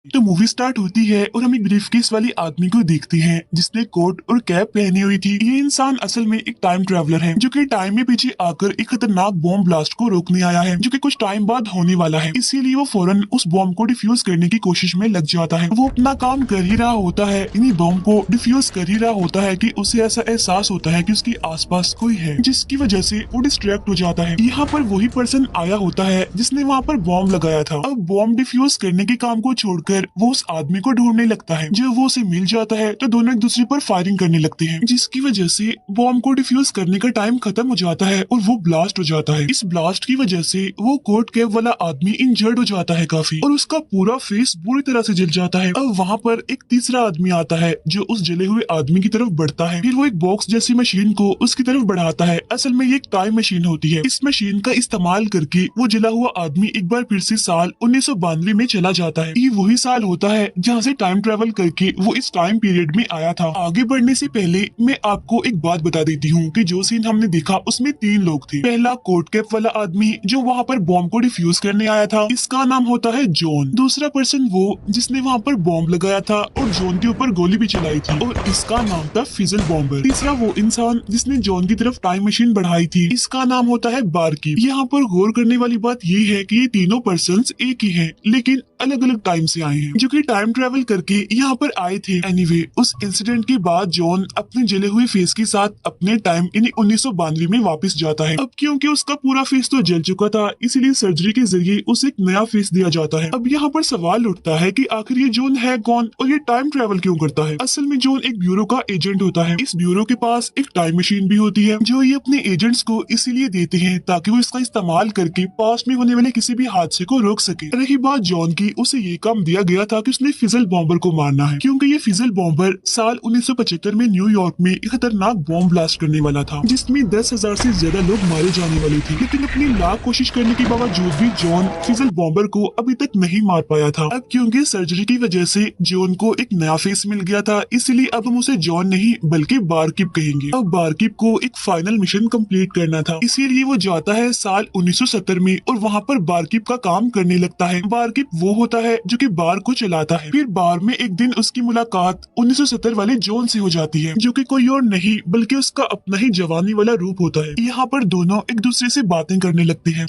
तो movie start होती है और हम एक ब्रीफकेस वाली आदमी को देखते हैं जिसने कोट और कैप पहनी हुई थी। ये इंसान असल में एक टाइम ट्रेवलर है जो कि टाइम में पीछे आकर एक खतरनाक बॉम्ब ब्लास्ट को रोकने आया है जो कि कुछ टाइम बाद होने वाला है। इसीलिए वो फौरन उस बॉम्ब को डिफ्यूज करने की कोशिश में लग जाता है। वो अपना काम कर ही रहा होता है, इन्हीं बॉम्ब को डिफ्यूज कर ही रहा होता है कि उसे ऐसा एहसास होता है कि उसके आसपास कोई है, जिसकी वजह से वो डिस्ट्रैक्ट हो जाता है। यहाँ पर वही पर्सन आया होता है जिसने वहाँ पर बॉम्ब लगाया था। अब बॉम्ब डिफ्यूज करने के काम को छोड़कर वो उस आदमी को ढूंढने लगता है। जब वो उसे मिल जाता है तो दोनों एक दूसरे पर फायरिंग करने लगते हैं, जिसकी वजह से बॉम्ब को डिफ्यूज करने का टाइम खत्म हो जाता है और वो ब्लास्ट हो जाता है। इस ब्लास्ट की वजह से वो कोट कैप वाला आदमी इंजर्ड हो जाता है काफी, और उसका पूरा फेस बुरी तरह से जल जाता है। अब वहाँ पर एक तीसरा आदमी आता है जो उस जले हुए आदमी की तरफ बढ़ता है। फिर वो एक बॉक्स जैसी मशीन को उसकी तरफ बढ़ाता है। असल में ये एक टाइम मशीन होती है। इस मशीन का इस्तेमाल करके वो जला हुआ आदमी एक बार फिर से साल 1992 में चला जाता है। ये वही साल होता है जहाँ से टाइम ट्रेवल करके वो इस टाइम पीरियड में आया था। आगे बढ़ने से पहले मैं आपको एक बात बता देती हूँ कि जो सीन हमने देखा उसमें 3 लोग थे। पहला कोट कैप वाला आदमी जो वहाँ पर बॉम्ब को डिफ्यूज करने आया था, इसका नाम होता है जॉन। दूसरा पर्सन वो जिसने वहाँ पर बॉम्ब लगाया था और जॉन के ऊपर गोली भी चलाई थी, और इसका नाम था फिजल बॉम्बर। तीसरा वो इंसान जिसने जॉन की तरफ टाइम मशीन बढ़ाई थी, इसका नाम होता है बारकीप। यहाँ पर गौर करने वाली बात ये है कि ये तीनों पर्सन एक ही हैं, लेकिन अलग अलग टाइम से आए हैं, जो कि टाइम ट्रेवल करके यहाँ पर आए थे। एनीवे, उस इंसिडेंट के बाद जॉन अपने जले हुए फेस के साथ अपने टाइम यानी 1992 में वापस जाता है। अब क्योंकि उसका पूरा फेस तो जल चुका था, इसीलिए सर्जरी के जरिए उसे एक नया फेस दिया जाता है। अब यहाँ पर सवाल उठता है कि आखिर ये जॉन है कौन और ये टाइम ट्रेवल क्यों करता है। असल में जॉन एक ब्यूरो का एजेंट होता है। इस ब्यूरो के पास एक टाइम मशीन भी होती है जो ये अपने एजेंट्स को इसीलिए देते हैं ताकि वो इसका इस्तेमाल करके पास्ट में होने वाले किसी भी हादसे को रोक सके। रही बात जॉन की, उसे ये काम दिया गया था कि उसने फिजल बॉम्बर को मारना है, क्योंकि ये फिजल बॉम्बर साल 1975 में न्यूयॉर्क में एक खतरनाक बॉम्ब ब्लास्ट करने वाला था जिसमें 10,000 से ज्यादा लोग मारे जाने वाले थे। लेकिन अपनी लाख कोशिश करने के बावजूद भी जॉन फिजल बॉम्बर को अभी तक नहीं मार पाया था। अब क्योंकि सर्जरी की वजह से जॉन को एक नया फेस मिल गया था, इसलिए अब हम उसे जॉन नहीं बल्कि बारकीप कहेंगे। अब बारकीप को एक फाइनल मिशन कंप्लीट करना था, इसीलिए वो जाता है साल 1970 में और वहाँ पर बारकीप का काम करने लगता है। बारकीप वो होता है जो कि बार को चलाता है। फिर बार में एक दिन उसकी मुलाकात 1970 वाले जॉन से हो जाती है, जो कि कोई और नहीं बल्कि उसका अपना ही जवानी वाला रूप होता है। यहाँ पर दोनों एक दूसरे से बातें करने लगते हैं।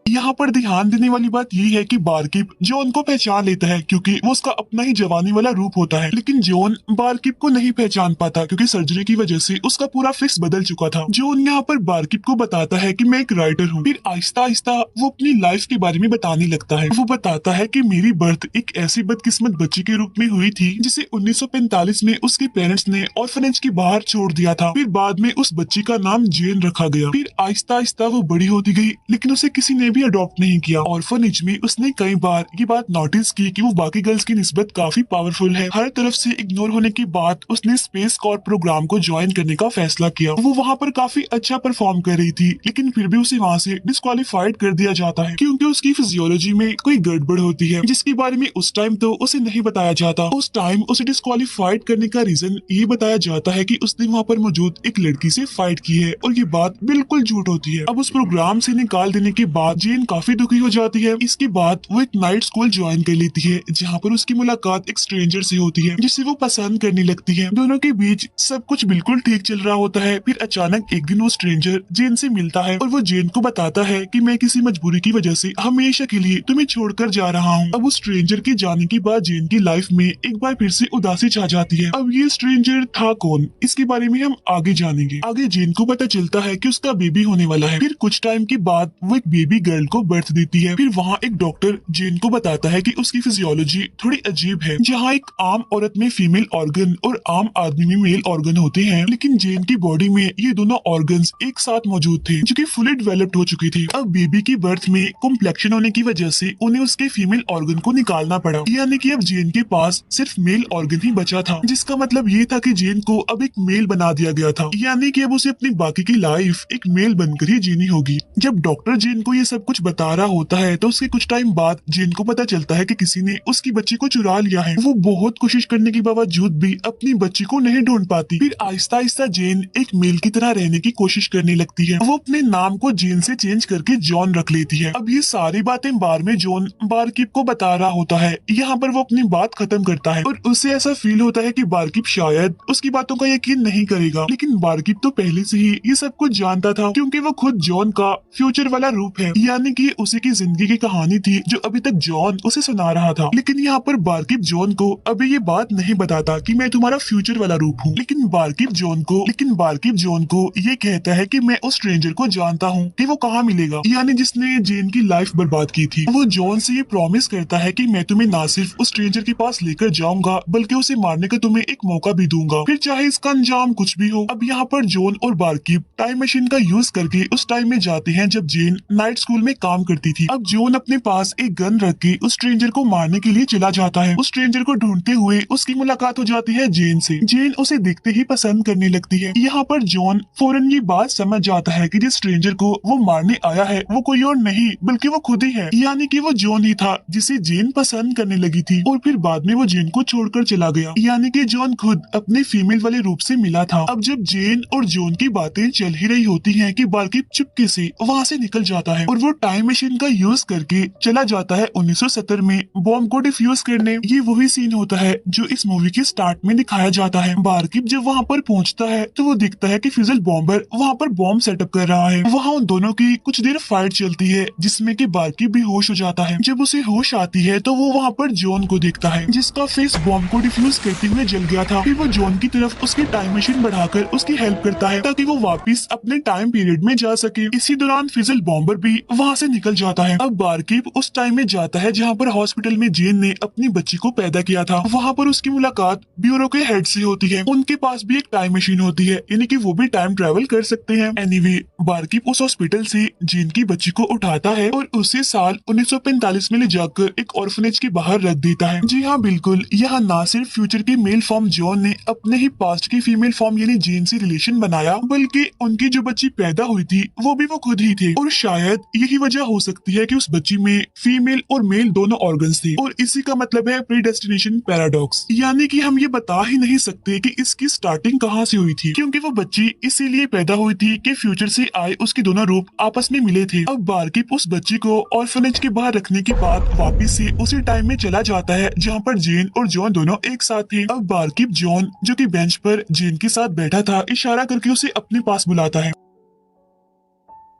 यहाँ पर ध्यान देने वाली बात ये है कि बारकीप जॉन को पहचान लेता है क्योंकि वो उसका अपना ही जवानी वाला रूप होता है, लेकिन जॉन बारकीप को नहीं पहचान पाता क्योंकि सर्जरी की वजह से उसका पूरा फेस बदल चुका था। जॉन यहाँ पर बारकीप को बताता है कि मैं एक राइटर हूँ। फिर आहिस्ता आहिस्ता वो अपनी लाइफ के बारे में बताने लगता है। वो बताता है कि मेरी बर्थ एक ऐसी बदकिस्मत बच्ची के रूप में हुई थी जिसे 1945 में उसके पेरेंट्स ने ऑर्फनेज के बाहर छोड़ दिया था। फिर बाद में उस बच्ची का नाम जेन रखा गया। फिर आहिस्ता आहिस्ता वो बड़ी होती गई, लेकिन उसे किसी ने भी अडॉप्ट नहीं किया। ऑर्फनेज में उसने कई बार ये बात नोटिस की कि वो बाकी गर्ल्स की निस्बत काफी पावरफुल है। हर तरफ से इग्नोर होने के बाद उसने स्पेस कॉर्प प्रोग्राम को ज्वाइन करने का फैसला किया। वो वहाँ पर काफी अच्छा परफॉर्म कर रही थी, लेकिन फिर भी उसे वहाँ से डिस्क्वालीफाइड कर दिया जाता है क्योंकि उसकी फिजियोलॉजी में कोई गड़बड़ होती है, जिसके बारे में उस टाइम तो उसे नहीं बताया जाता। उस टाइम उसे डिस्क्वालीफाइड करने का रीजन ये बताया जाता है कि उसने वहाँ पर मौजूद एक लड़की से फाइट की है, और ये बात बिल्कुल झूठ होती है। अब उस प्रोग्राम से निकाल देने के बाद जेन काफी दुखी हो जाती है। इसके बाद वो एक नाइट स्कूल ज्वाइन कर लेती है जहाँ पर उसकी मुलाकात एक स्ट्रेंजर से होती है जिसे वो पसंद करने लगती है। दोनों के बीच सब कुछ बिल्कुल ठीक चल रहा होता है। फिर अचानक एक दिन वो स्ट्रेंजर जेन से मिलता है और वो जेन को बताता है कि मैं किसी मजबूरी की वजह से हमेशा के लिए तुम्हें छोड़कर जा रहा हूँ। अब उस स्ट्रेंजर के जाने के बाद जेन की लाइफ में एक बार फिर से उदासी छा जाती है। अब ये स्ट्रेंजर था कौन, इसके बारे में हम आगे जानेंगे। आगे जेन को पता चलता है कि उसका बेबी होने वाला है। फिर कुछ टाइम के बाद वो एक बेबी गर्ल को बर्थ देती है। फिर वहाँ एक डॉक्टर जेन को बताता है कि उसकी फिजियोलॉजी थोड़ी अजीब है, जहाँ एक आम औरत में फीमेल ऑर्गन और आम आदमी में मेल ऑर्गन होते हैं, लेकिन जेन की बॉडी में ये दोनों ऑर्गन्स एक साथ मौजूद थे जो कि फुली डेवलप्ड हो चुकी थी। अब बेबी की बर्थ में कॉम्प्लेक्शन होने की वजह से उन्हें उसके फीमेल ऑर्गन को निकालना पड़ा, यानी कि अब जेन के पास सिर्फ मेल ऑर्गन ही बचा था, जिसका मतलब ये था कि जेन को अब एक मेल बना दिया गया था, यानी कि अब उसे अपनी बाकी की लाइफ एक मेल बनकर ही जीनी होगी। जब डॉक्टर जेन को ये सब कुछ बता रहा होता है तो उसके कुछ टाइम बाद जेन को पता चलता है कि किसी ने उसकी बच्ची को चुरा लिया है। वो बहुत कोशिश करने के बावजूद भी अपनी बच्ची को नहीं ढूंढ पाती। फिर आहिस्ता आहिस्ता जेन एक मेल की तरह रहने की कोशिश करने लगती है। वो अपने नाम को जेन से चेंज करके जॉन रख लेती है। अब ये सारी बातें बार में जॉन बारकीप को बता रहा होता है। यहाँ पर वो अपनी बात खत्म करता है और उसे ऐसा फील होता है कि बारकीप शायद उसकी बातों का यकीन नहीं करेगा, लेकिन बारकीप तो पहले से ही ये सब कुछ जानता था क्योंकि वो खुद जॉन का फ्यूचर वाला रूप है, यानी कि उसी की जिंदगी की कहानी थी जो अभी तक जॉन उसे सुना रहा था। लेकिन यहाँ पर बारकीप जॉन को अभी ये बात नहीं बताता कि मैं तुम्हारा फ्यूचर वाला रूप हूँ, लेकिन बारकीप जॉन को ये कहता है कि मैं उस स्ट्रेंजर को जानता हूँ कि वो कहाँ मिलेगा, यानी जिसने जेन की लाइफ बर्बाद की थी। वो जॉन से ये प्रॉमिस करता है कि मैं तुम्हें ना सिर्फ उस स्ट्रेंजर के पास लेकर जाऊंगा बल्कि उसे मारने का तुम्हें एक मौका भी दूंगा, फिर चाहे इसका अंजाम कुछ भी हो। अब यहाँ पर जॉन और बारकीप टाइम मशीन का यूज करके उस टाइम में जाते हैं जब जेन नाइट स्कूल में काम करती थी। अब जॉन अपने पास एक गन रख के उस स्ट्रेंजर को मारने के लिए चला जाता है। उस स्ट्रेंजर को ढूंढते हुए उसकी मुलाकात हो जाती है जेन से। जेन उसे देखते ही पसंद करने लगती है। यहाँ पर जॉन फौरन ये बात समझ जाता है कि जिस स्ट्रेंजर को वो मारने आया है वो कोई और नहीं बल्कि वो खुद ही है, यानी कि वो जॉन ही था जिसे जेन पसंद करने लगी थी और फिर बाद में वो जेन को छोड़कर चला गया, यानी कि जॉन खुद अपने फीमेल वाले रूप से मिला था। अब जब जेन और जॉन की बातें चल ही रही होती हैं कि बारकीप चुपके से वहाँ से निकल जाता है और वो टाइम मशीन का यूज करके चला जाता है 1970 में बॉम्ब को डिफ्यूज करने। ये वही सीन होता है जो इस मूवी के स्टार्ट में दिखाया जाता है। बारकीप जब वहाँ पर पहुँचता है तो वो दिखता है कि फिजल बॉम्बर वहाँ पर बॉम्ब सेटअप कर रहा है। वहाँ उन दोनों की कुछ देर फाइट चलती है जिसमें कि बारकीप बेहोश हो जाता है। जब उसे होश आती है तो वो वहाँ पर जॉन को देखता है जिसका फेस बॉम्ब को डिफ्यूज करते हुए जल गया था। फिर वो जॉन की तरफ उसकी टाइम मशीन बढ़ाकर उसकी हेल्प करता है ताकि वो वापस अपने टाइम पीरियड में जा सके। इसी दौरान फिजल बॉम्बर भी वहाँ से निकल जाता है। अब बारकीप उस टाइम में जाता है जहाँ पर हॉस्पिटल में जेन ने अपनी बच्ची को पैदा किया था। वहाँ पर उसकी मुलाकात ब्यूरो के हेड से होती है। उनके पास भी एक टाइम मशीन होती है, यानी कि वो भी टाइम ट्रेवल कर सकते हैं। एनीवे, बारकीप उस हॉस्पिटल से जेन की बच्ची को उठाता है और उसे साल 1945 में ले जाकर एक ऑर्फनेज के बाहर रख देता है। जी हाँ, बिल्कुल, यहाँ न सिर्फ फ्यूचर के मेल फॉर्म जॉन ने अपने ही पास्ट की फीमेल फॉर्म यानी जेन से रिलेशन बनाया, बल्कि उनकी जो बच्ची पैदा हुई थी वो भी वो खुद ही थे। और शायद यही वजह हो सकती है कि उस बच्ची में फीमेल और मेल दोनों ऑर्गन्स थे। और इसी का मतलब है प्रीडेस्टिनेशन पैराडॉक्स, यानी कि हम ये बता ही नहीं सकते कि इसकी स्टार्टिंग कहाँ से हुई थी, क्योंकि वो बच्ची इसीलिए पैदा हुई थी कि फ्यूचर से आए उसके दोनों रूप आपस में मिले थे। अब बारकीप उस बच्ची को ऑर्फनेज के बाहर रखने के बाद वापिस से उसी टाइम में चला जाता है जहाँ पर जेन और जॉन दोनों एक साथ थे। अब बारकीप जॉन जो कि बेंच पर जेन के साथ बैठा था इशारा करके उसे अपने पास बुलाता है।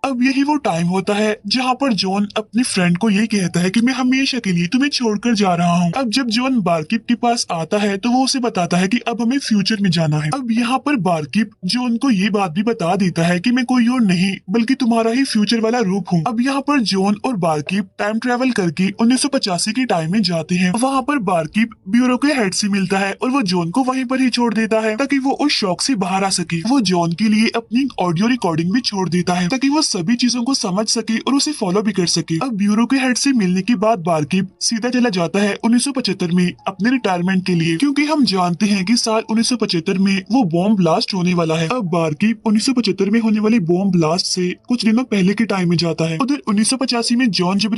अब यही वो टाइम होता है जहाँ पर जॉन अपनी फ्रेंड को ये कहता है कि मैं हमेशा के लिए तुम्हें छोड़कर जा रहा हूँ। अब जब जॉन बारकीप के पास आता है तो वो उसे बताता है कि अब हमें फ्यूचर में जाना है। अब यहाँ पर बारकीप जॉन को ये बात भी बता देता है कि मैं कोई और नहीं बल्कि तुम्हारा ही फ्यूचर वाला रूप हूँ। अब यहाँ पर जॉन और बारकीप टाइम ट्रेवल करके 1985 के टाइम में जाते हैं। वहाँ पर बारकीप ब्यूरो के हेड से मिलता है और वो जॉन को वहीं पर ही छोड़ देता है ताकि वो उस शौक से बाहर आ सके। वो जॉन के लिए अपनी ऑडियो रिकॉर्डिंग भी छोड़ देता है ताकि वो सभी चीजों को समझ सके और उसे फॉलो भी कर सके। अब ब्यूरो के हेड से मिलने के बाद बारकीप सीधा चला जाता है 1975 में अपने रिटायरमेंट के लिए, क्योंकि हम जानते हैं कि साल 1975 में वो बॉम्ब ब्लास्ट होने वाला है। अब बारकीप 1975 में होने वाले बॉम्ब ब्लास्ट से कुछ दिनों पहले के टाइम में जाता है। उधर 1985 में जॉन जब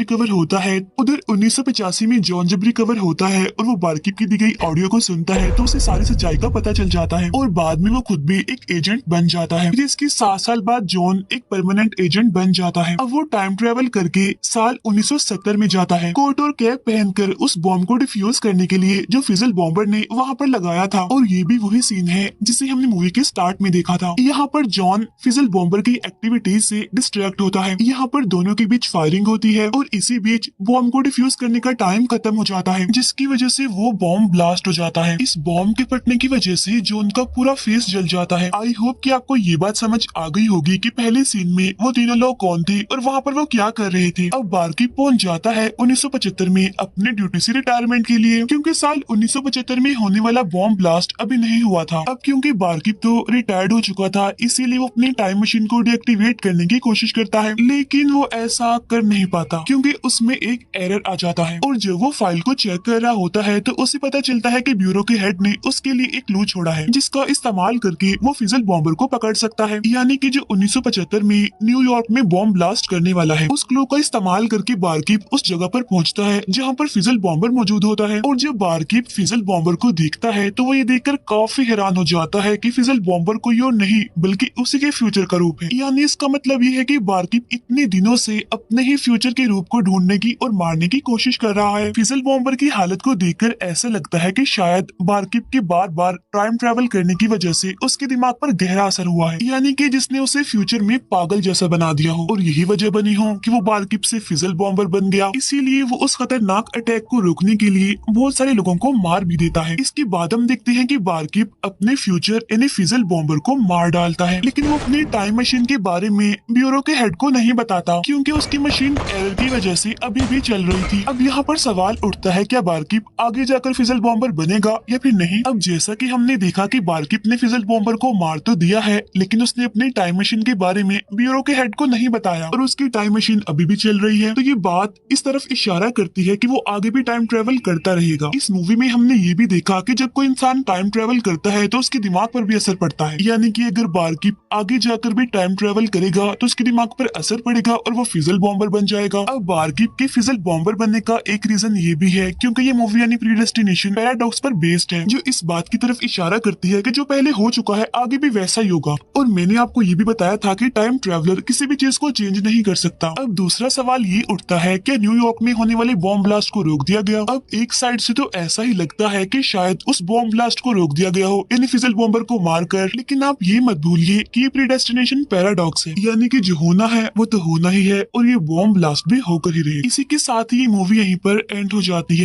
रिकवर होता है और वो बारकीप की दी गई ऑडियो को सुनता है तो उसे सारी सच्चाई का पता चल जाता है और बाद में वो खुद भी एक एजेंट बन जाता है। फिर इसके 7 साल बाद जॉन एक परमानेंट एजेंट बन जाता है। अब वो टाइम ट्रेवल करके साल 1970 में जाता है। कोट और कैप पहनकर उस बॉम्ब को डिफ्यूज करने के लिए जो फिजल बॉम्बर ने वहाँ पर लगाया था। और ये भी वही सीन है जिसे हमने मूवी के स्टार्ट में देखा था। यहाँ पर जॉन फिजल बॉम्बर की एक्टिविटीज से डिस्ट्रैक्ट होता है। यहाँ पर दोनों के बीच फायरिंग होती है और इसी बीच बॉम्ब को डिफ्यूज करने का टाइम खत्म हो जाता है, जिसकी वजह से वो बॉम्ब ब्लास्ट हो जाता है। इस बॉम्ब के फटने की वजह से जॉन का पूरा फेस जल जाता है। आई होप कि आपको ये बात समझ आ गई होगी कि पहले सीन में वो तीनों लोग कौन थे और वहाँ पर वो क्या कर रहे थे। अब बारकीप पहुंच जाता है 1975 में अपने ड्यूटी से रिटायरमेंट के लिए, क्योंकि साल 1975 में होने वाला बॉम्ब ब्लास्ट अभी नहीं हुआ था। अब क्योंकि बारकीप तो रिटायर्ड हो चुका था इसीलिए वो अपनी टाइम मशीन को डीएक्टिवेट करने की कोशिश करता है, लेकिन वो ऐसा कर नहीं पाता क्योंकि उसमें एक एरर आ जाता है। और जब वो फाइल को चेक कर रहा होता है तो उसे पता चलता है कि ब्यूरो के हेड ने उसके लिए एक क्लू छोड़ा है जिसका इस्तेमाल करके वो फिजल बॉम्बर को पकड़ सकता है। यानी कि जो 1975 में न्यूयॉर्क न्यूयॉर्क में बॉम्ब ब्लास्ट करने वाला है। उस क्लू का इस्तेमाल करके बारकीप उस जगह पर पहुंचता है जहां पर फिजल बॉम्बर मौजूद होता है, और जब बारकीप फिजल बॉम्बर को देखता है तो वो ये देखकर काफी हैरान हो जाता है कि फिजल बॉम्बर कोई और नहीं बल्कि उसी के फ्यूचर का रूप है। यानी इसका मतलब ये है कि बारकीप इतने दिनों से अपने ही फ्यूचर के रूप को ढूंढने की और मारने की कोशिश कर रहा है। फिजल बॉम्बर की हालत को देखकर ऐसा लगता है कि शायद बारकीप के बार बार टाइम ट्रेवल करने की वजह से उसके दिमाग पर गहरा असर हुआ है, यानी कि जिसने उसे फ्यूचर में पागल जैसा बना दिया हो, और यही वजह बनी हो कि वो बारकीप से फिजल बॉम्बर बन गया। इसीलिए वो उस खतरनाक अटैक को रोकने के लिए बहुत सारे लोगों को मार भी देता है। इसके बाद हम देखते हैं कि बारकीप अपने फ्यूचर यानी फिजल बॉम्बर को मार डालता है, लेकिन वो अपनी टाइम मशीन के बारे में ब्यूरो के हेड को नहीं बताता क्योंकि उसकी मशीन एरर की वजह से अभी भी चल रही थी। अब यहाँ पर सवाल उठता है, क्या बारकीप आगे जाकर फिजल बॉम्बर बनेगा या फिर नहीं। अब जैसा कि हमने देखा कि बारकीप ने फिजल बॉम्बर को मार तो दिया है, लेकिन उसने अपनी टाइम मशीन के बारे में ब्यूरो के हेड को नहीं बताया और उसकी टाइम मशीन अभी भी चल रही है। तो ये बात इस तरफ इशारा करती है कि वो आगे भी टाइम ट्रेवल करता रहेगा। इस मूवी में हमने ये भी देखा कि जब कोई इंसान टाइम ट्रेवल करता है तो उसके दिमाग पर भी असर पड़ता है, यानी कि अगर बारकीप आगे जाकर भी टाइम ट्रेवल करेगा तो उसके दिमाग पर असर पड़ेगा और वो फिजल बॉम्बर बन जाएगा। अब बारकीप के फिजल बॉम्बर बनने का एक रीजन ये भी है क्योंकि ये मूवी यानी प्रीडेस्टिनेशन पैराडॉक्स पर बेस्ड है, जो इस बात की तरफ इशारा करती है कि जो पहले हो चुका है आगे भी वैसा ही होगा। और मैंने आपको ये भी बताया था कि टाइम ट्रेवलर किसी भी चीज को चेंज नहीं कर सकता। अब दूसरा सवाल ये उठता है कि न्यूयॉर्क में होने वाले बॉम्ब ब्लास्ट को रोक दिया गया। अब एक साइड से तो ऐसा ही लगता है कि शायद उस बॉम्ब ब्लास्ट को रोक दिया गया हो यानी फिजल बॉम्बर को मारकर, लेकिन आप ये मत भूलिए कि ये प्रीडेस्टिनेशन पैराडॉक्स है, यानी कि जो होना है वो तो होना ही है और ये बॉम्ब ब्लास्ट भी होकर ही रहे। इसी के साथ ही ये मूवी यहीं पर एंड हो जाती है।